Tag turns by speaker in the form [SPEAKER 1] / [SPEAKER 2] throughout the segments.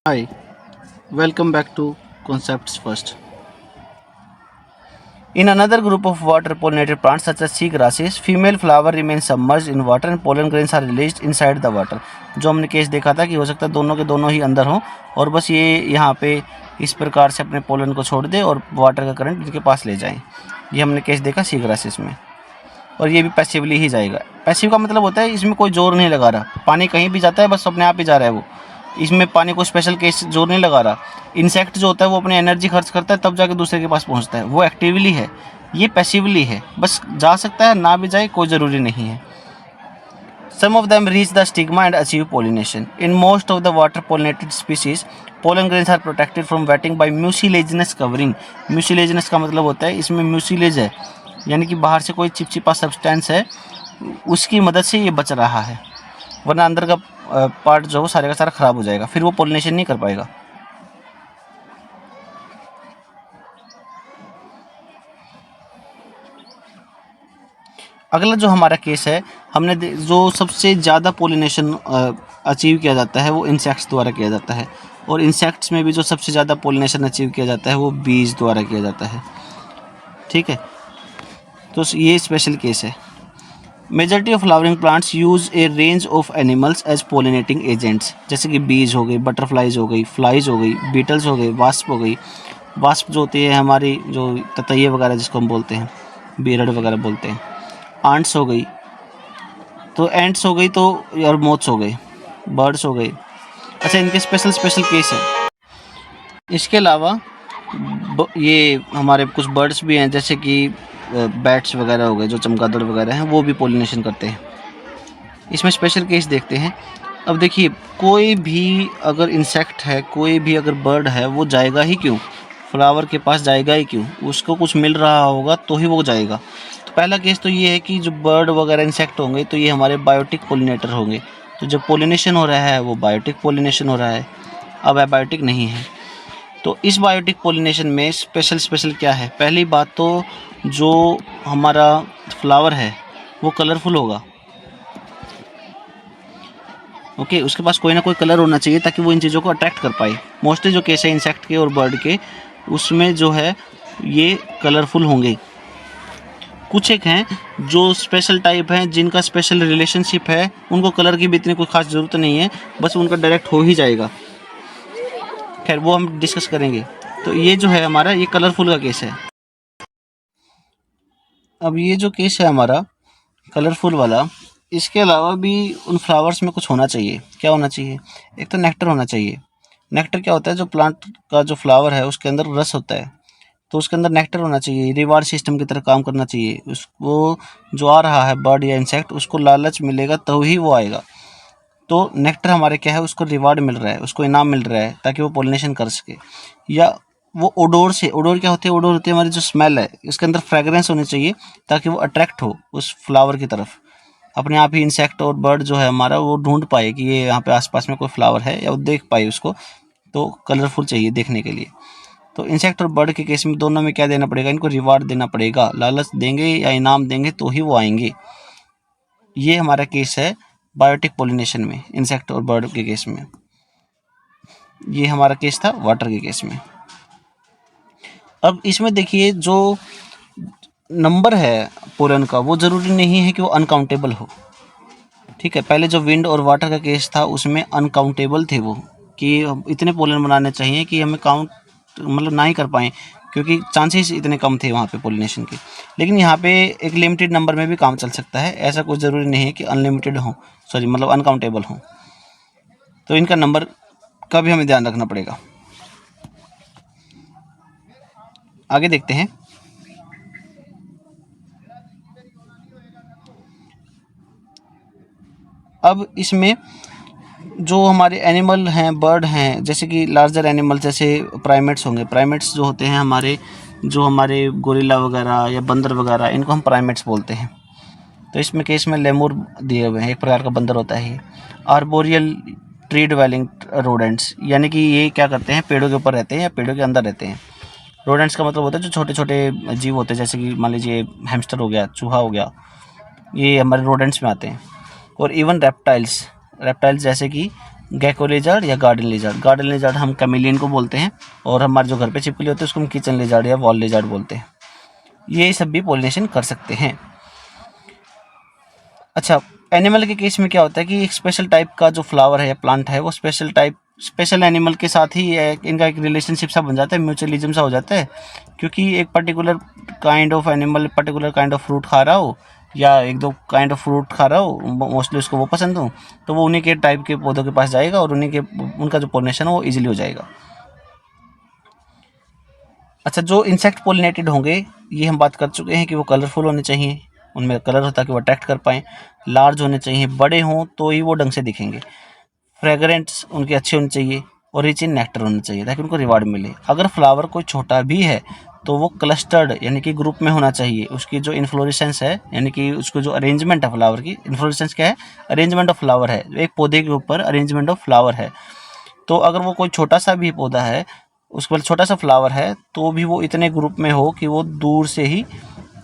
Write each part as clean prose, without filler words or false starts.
[SPEAKER 1] Hi, welcome back to Concepts First. In another group of water pollinated plants such as sea grasses, female flower remains submerged in water and pollen grains are released inside the water. जो हमने case देखा था कि हो सकता है दोनों के दोनों ही अंदर हों और बस ये यहाँ पे इस प्रकार से अपने पोलन को छोड़ दे और वाटर का करंट इनके पास ले जाएं। ये हमने केस देखा सी ग्रासेस में। और ये भी पैसिवली ही जाएगा। पैसिव का मतलब होता है इसमें कोई जोर नहीं लगा रहा, पानी कहीं भी जाता है बस अपने आप ही जा रहा है वो, इसमें पानी को स्पेशल केस जोर नहीं लगा रहा। इंसेक्ट जो होता है वो अपनी एनर्जी खर्च करता है तब जाके दूसरे के पास पहुंचता है, वो एक्टिवली है, ये पैसिवली है, बस जा सकता है ना भी जाए कोई ज़रूरी नहीं है। Some of them reach the stigma and achieve pollination. In most of the water pollinated species, pollen grains are protected from wetting by mucilaginous covering. Mucilaginous का मतलब होता है इसमें म्यूसिलेज है, यानी कि बाहर से कोई चिपचिपा सब्सटेंस है, उसकी मदद से ये बच रहा है, वरना अंदर का पार्ट जो है सारे का सारा ख़राब हो जाएगा, फिर वो पोलिनेशन नहीं कर पाएगा। अगला जो हमारा केस है, हमने जो सबसे ज़्यादा पोलिनेशन अचीव किया जाता है वो इंसेक्ट्स द्वारा किया जाता है, और इंसेक्ट्स में भी जो सबसे ज़्यादा पोलिनेशन अचीव किया जाता है वो बीज द्वारा किया जाता है। ठीक है, तो ये स्पेशल केस है। Majority of flowering plants use a range of animals as pollinating agents, जैसे कि बीज हो गई, बटरफ्लाइज हो गई, फ्लाइज हो गई, बीटल्स हो गई, वास्प हो गई। वास्प जो होती है हमारी जो ततैये वगैरह जिसको हम बोलते हैं, बेरड़ वगैरह बोलते हैं। आंट्स हो गई, तो एंट्स हो गई, तो और मोथ्स हो गए, बर्ड्स हो गए। अच्छा, इनके स्पेशल केस है। इसके अलावा ये हमारे कुछ बर्ड्स भी हैं, जैसे कि बैट्स वगैरह हो गए, जो चमगादड़ वगैरह हैं, वो भी पोलिनेशन करते हैं। इसमें स्पेशल केस देखते हैं। अब देखिए, कोई भी अगर इंसेक्ट है, कोई भी अगर बर्ड है, वो जाएगा ही क्यों, फ्लावर के पास जाएगा ही क्यों, उसको कुछ मिल रहा होगा तो ही वो जाएगा। तो पहला केस तो ये है कि जो बर्ड वगैरह इंसेक्ट होंगे तो ये हमारे बायोटिक पोलिनेटर होंगे, तो जब पोलिनेशन हो रहा है वो बायोटिक पोलिनेशन हो रहा है, अब एबायोटिक नहीं है। तो इस बायोटिक पोलिनेशन में स्पेशल क्या है, पहली बात तो जो हमारा फ्लावर है वो कलरफुल होगा। ओके, उसके पास कोई ना कोई कलर होना चाहिए ताकि वो इन चीज़ों को अट्रैक्ट कर पाए। मोस्टली जो केस है इंसेक्ट के और बर्ड के, उसमें जो है ये कलरफुल होंगे। कुछ एक हैं जो स्पेशल टाइप हैं, जिनका स्पेशल रिलेशनशिप है, उनको कलर की भी इतनी कोई ख़ास ज़रूरत नहीं है, बस उनका डायरेक्ट हो ही जाएगा। खैर वो हम डिस्कस करेंगे। तो ये जो है हमारा, ये कलरफुल का केस है। अब ये जो केस है हमारा कलरफुल वाला, इसके अलावा भी उन फ्लावर्स में कुछ होना चाहिए। क्या होना चाहिए? एक तो नेक्टर होना चाहिए। नेक्टर क्या होता है, जो प्लांट का जो फ्लावर है उसके अंदर रस होता है, तो उसके अंदर नेक्टर होना चाहिए, रिवार्ड सिस्टम की तरह काम करना चाहिए। उसको जो आ रहा है बर्ड या इंसेक्ट, उसको लालच मिलेगा तो ही वो आएगा। तो नेक्टर हमारे क्या है, उसको रिवार्ड मिल रहा है, उसको इनाम मिल रहा है ताकि वो पोलिनेशन कर सके। या वो ओडोर से, ओडोर क्या होती है, ओडोर होती है हमारी जो स्मेल है, इसके अंदर फ्रेगरेंस होनी चाहिए ताकि वो अट्रैक्ट हो उस फ्लावर की तरफ। अपने आप ही इंसेक्ट और बर्ड जो है हमारा वो ढूंढ पाए कि ये यहाँ पे आसपास में कोई फ्लावर है, या वो देख पाए उसको, तो कलरफुल चाहिए देखने के लिए। तो इंसेक्ट और बर्ड के केस में दोनों में क्या देना पड़ेगा, इनको रिवार्ड देना पड़ेगा, लालच देंगे या इनाम देंगे तो ही वो आएंगे। ये हमारा केस है बायोटिक पोलिनेशन में, इंसेक्ट और बर्ड के केस में। ये हमारा केस था वाटर के केस में। अब इसमें देखिए, जो नंबर है पोलन का वो ज़रूरी नहीं है कि वो अनकाउंटेबल हो। ठीक है, पहले जो विंड और वाटर का केस था उसमें अनकाउंटेबल थे वो, कि इतने पोलन बनाने चाहिए कि हमें काउंट मतलब ना ही कर पाएँ, क्योंकि चांसेस इतने कम थे वहाँ पे पोलिनेशन के। लेकिन यहाँ पे एक लिमिटेड नंबर में भी काम चल सकता है, ऐसा कोई ज़रूरी नहीं है कि अनलिमिटेड हो, सॉरी मतलब अनकाउंटेबल हो। तो इनका नंबर का भी हमें ध्यान रखना पड़ेगा। आगे देखते हैं। अब इसमें जो हमारे एनिमल हैं, बर्ड हैं, जैसे कि लार्जर एनिमल जैसे प्राइमेट्स होंगे। प्राइमेट्स जो होते हैं हमारे, जो हमारे गोरिल्ला वगैरह या बंदर वगैरह, इनको हम प्राइमेट्स बोलते हैं। तो इसमें केस में लेमुर दिए हुए हैं, एक प्रकार का बंदर होता है ये। आर्बोरियल ट्री डिवेलिंग रोडेंट्स, यानी कि ये क्या करते हैं, पेड़ों के ऊपर रहते हैं या पेड़ों के अंदर रहते हैं। रोडेंट्स का मतलब होता है जो छोटे छोटे जीव होते हैं, जैसे कि मान लीजिए हैमस्टर हो गया, चूहा हो गया, ये हमारे रोडेंट्स में आते हैं। और इवन रेप्टाइल्स जैसे कि गेको लिजार्ड या गार्डन लिजार्ड। गार्डन लिजार्ड हम कैमेलियन को बोलते हैं, और हमारे जो घर पे छिपकली होती है उसको हम किचन लिजार्ड या वॉल लिजार्ड बोलते हैं। ये सब भी पॉलिनेशन कर सकते हैं। अच्छा, एनिमल के केस में क्या होता है कि एक स्पेशल टाइप का जो फ्लावर है या प्लांट है वो स्पेशल एनिमल के साथ ही इनका एक रिलेशनशिप सा बन जाता है, म्यूचुअलिज्म सा हो जाता है। क्योंकि एक particular kind of animal particular kind of fruit खा रहा हो, या एक दो काइंड ऑफ फ्रूट खा रहा हो, मोस्टली उसको वो पसंद हो, तो वो उन्हीं के टाइप के पौधों के पास जाएगा और उनका जो पोलिनेशन है वो ईजिली हो जाएगा। अच्छा, जो इंसेक्ट पोलिनेटेड होंगे ये हम बात कर चुके हैं कि वो कलरफुल होने चाहिए, उनमें कलर होता है कि वो अट्रैक्ट कर पाएँ, लार्ज होने चाहिए, बड़े हों तो ही वो ढंग से दिखेंगे, फ्रेगरेंस उनके अच्छे होने चाहिए, और रिच इन नेक्टर होना चाहिए ताकि उनको रिवार्ड मिले। अगर फ्लावर कोई छोटा भी है तो वो क्लस्टर्ड यानी कि ग्रुप में होना चाहिए। उसकी जो इन्फ्लोरेसेंस है यानी कि उसको जो अरेंजमेंट है फ्लावर की, इन्फ्लोरेसेंस क्या है, अरेंजमेंट ऑफ फ्लावर है, एक पौधे के ऊपर अरेंजमेंट ऑफ फ्लावर है। तो अगर वो कोई छोटा सा भी पौधा है, उसके बाद छोटा सा फ्लावर है, तो भी वो इतने ग्रुप में हो कि वो दूर से ही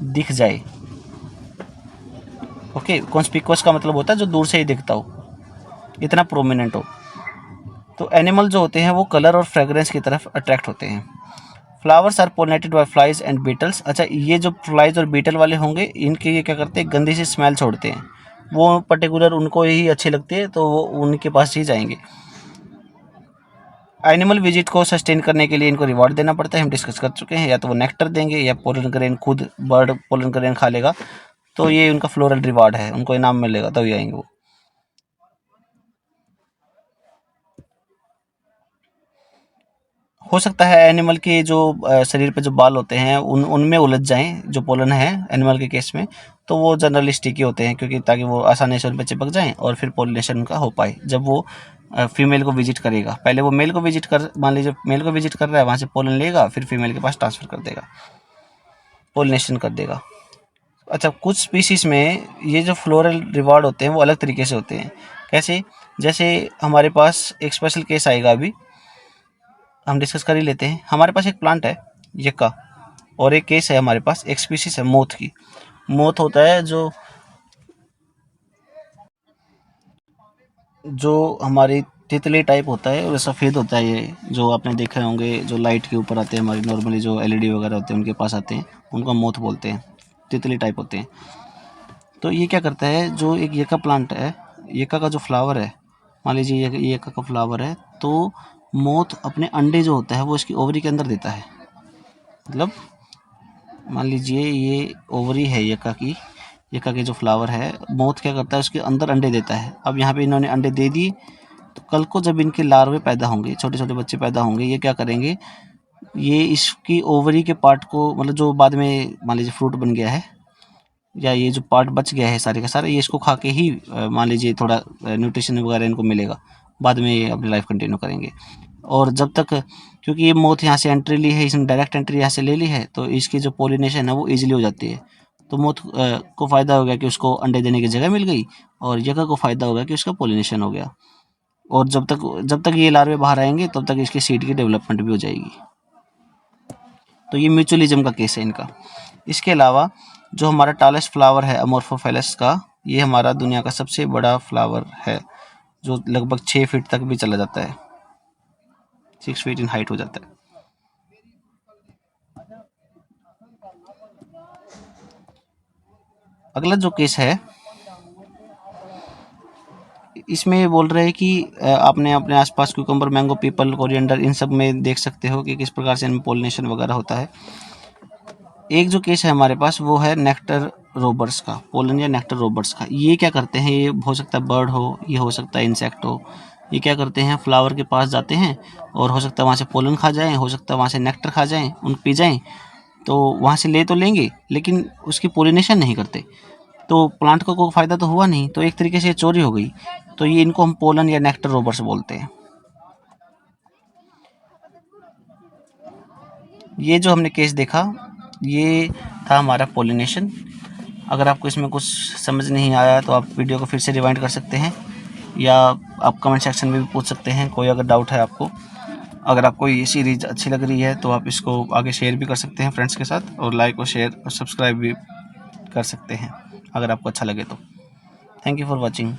[SPEAKER 1] दिख जाए। ओके, कॉन्स्पिकुअस का मतलब होता है जो दूर से ही दिखता हो, इतना प्रोमिनेंट हो। तो एनिमल जो होते हैं वो कलर और फ्रेगरेंस की तरफ अट्रैक्ट होते हैं। Flowers are pollinated by flies and beetles. अच्छा, ये जो फ्लाइज और बीटल वाले होंगे इनके ये क्या करते हैं, गंदी सी स्मेल छोड़ते हैं, वो पर्टिकुलर उनको ही अच्छी लगती है तो वो उनके पास ही जाएंगे। एनिमल विजिट को सस्टेन करने के लिए इनको रिवॉर्ड देना पड़ता है, हम डिस्कस कर चुके हैं। या तो वो नेक्टर देंगे या पोलन ग्रेन, खुद बर्ड पोलन ग्रेन खा लेगा, तो ये उनका फ्लोरल रिवॉर्ड है, उनको इनाम मिलेगा तभी आएंगे वो। हो सकता है एनिमल के जो शरीर पे जो बाल होते हैं उनमें उलझ जाएं, जो पोलन है एनिमल के केस में, तो वो जनरली स्टिकी होते हैं, क्योंकि ताकि वो आसानी से उन पे चिपक जाएं और फिर पोलिनेशन उनका हो पाए। जब वो फीमेल को विजिट करेगा, पहले वो मेल को विजिट कर, मान लीजिए मेल को विजिट कर रहा है, वहाँ से पोलन लेगा, फिर फीमेल के पास ट्रांसफ़र कर देगा, पोलिनेशन कर देगा। अच्छा, कुछ स्पीसीज़ में ये जो फ्लोरल रिवॉर्ड होते हैं वो अलग तरीके से होते हैं। कैसे? जैसे हमारे पास एक स्पेशल केस आएगा, अभी हम डिस्कस कर ही लेते हैं। हमारे पास एक प्लांट है यक्का, और एक केस है हमारे पास, एक स्पीसीज है मोथ की। मोथ होता है जो हमारी तितली टाइप होता है, और सफ़ेद होता है ये, जो आपने देखे होंगे जो लाइट के ऊपर आते हैं, हमारी नॉर्मली जो एलईडी वगैरह होते हैं उनके पास आते हैं, उनको मोथ बोलते हैं, तितली टाइप होते हैं। तो ये क्या करता है, जो एक यक्का प्लांट है, यक्का का जो फ्लावर है, मान लीजिए ये यक्का का फ्लावर है, तो मोथ अपने अंडे जो होता है वो इसकी ओवरी के अंदर देता है। मतलब मान लीजिए ये ओवरी है यक्का के जो फ्लावर है, मोथ क्या करता है उसके अंदर अंडे देता है। अब यहाँ पे इन्होंने अंडे दे दिए, तो कल को जब इनके लार्वे पैदा होंगे, छोटे छोटे बच्चे पैदा होंगे, ये क्या करेंगे, ये इसकी ओवरी के पार्ट को, मतलब जो बाद में मान लीजिए फ्रूट बन गया है, या ये जो पार्ट बच गया है सारे का सारा, ये इसको खा के ही मान लीजिए थोड़ा न्यूट्रिशन वगैरह इनको मिलेगा, बाद में ये अपनी लाइफ कंटिन्यू करेंगे। और जब तक, क्योंकि ये मोथ यहाँ से एंट्री ली है, इसने डायरेक्ट एंट्री यहाँ से ले ली है, तो इसकी जो पोलिनेशन है वो ईजिली हो जाती है। तो मोथ को फ़ायदा हो गया कि उसको अंडे देने की जगह मिल गई, और यक्का को फ़ायदा हो गया कि उसका पोलिनेशन हो गया। और जब तक ये लार्वे बाहर आएंगे तब तक इसकी सीड की डेवलपमेंट भी हो जाएगी। तो ये म्यूचुअलिज्म का केस है इनका। इसके अलावा जो हमारा टालेस्ट फ्लावर है अमोर्फोफेलस का, ये हमारा दुनिया का सबसे बड़ा फ्लावर है, जो लगभग 6 फीट तक भी चला जाता है, 6 फीट इन हाइट हो जाता है। अगला जो केस है, इसमें ये बोल रहे हैं कि आपने अपने आसपास क्यूकम्बर, मैंगो, पीपल, कोरिएंडर, इन सब में देख सकते हो कि किस प्रकार से इनमें पोलिनेशन वगैरह होता है। एक जो केस है हमारे पास वो है नेक्टर रोबर्स का, पोलन या नेक्टर रोबर्स का। ये क्या करते हैं, ये हो सकता है बर्ड हो, ये हो सकता है इंसेक्ट हो। ये क्या करते हैं, फ्लावर के पास जाते हैं, और हो सकता है वहाँ से पोलन खा जाएं, हो सकता है वहाँ से नेक्टर खा जाएं, उन पी जाएं, तो वहाँ से ले तो लेंगे लेकिन उसकी पोलिनेशन नहीं करते, तो प्लांट को कोई फ़ायदा तो हुआ नहीं, तो एक तरीके से चोरी हो गई। तो ये इनको हम पोलन या नेक्टर रोबर्स बोलते हैं। ये जो हमने केस देखा ये था हमारा पोलिनेशन। अगर आपको इसमें कुछ समझ नहीं आया तो आप वीडियो को फिर से रिवाइंड कर सकते हैं, या आप कमेंट सेक्शन में भी पूछ सकते हैं कोई अगर डाउट है आपको। अगर आपको ये सीरीज़ अच्छी लग रही है तो आप इसको आगे शेयर भी कर सकते हैं फ्रेंड्स के साथ, और लाइक और शेयर और सब्सक्राइब भी कर सकते हैं अगर आपको अच्छा लगे तो। Thank you for watching.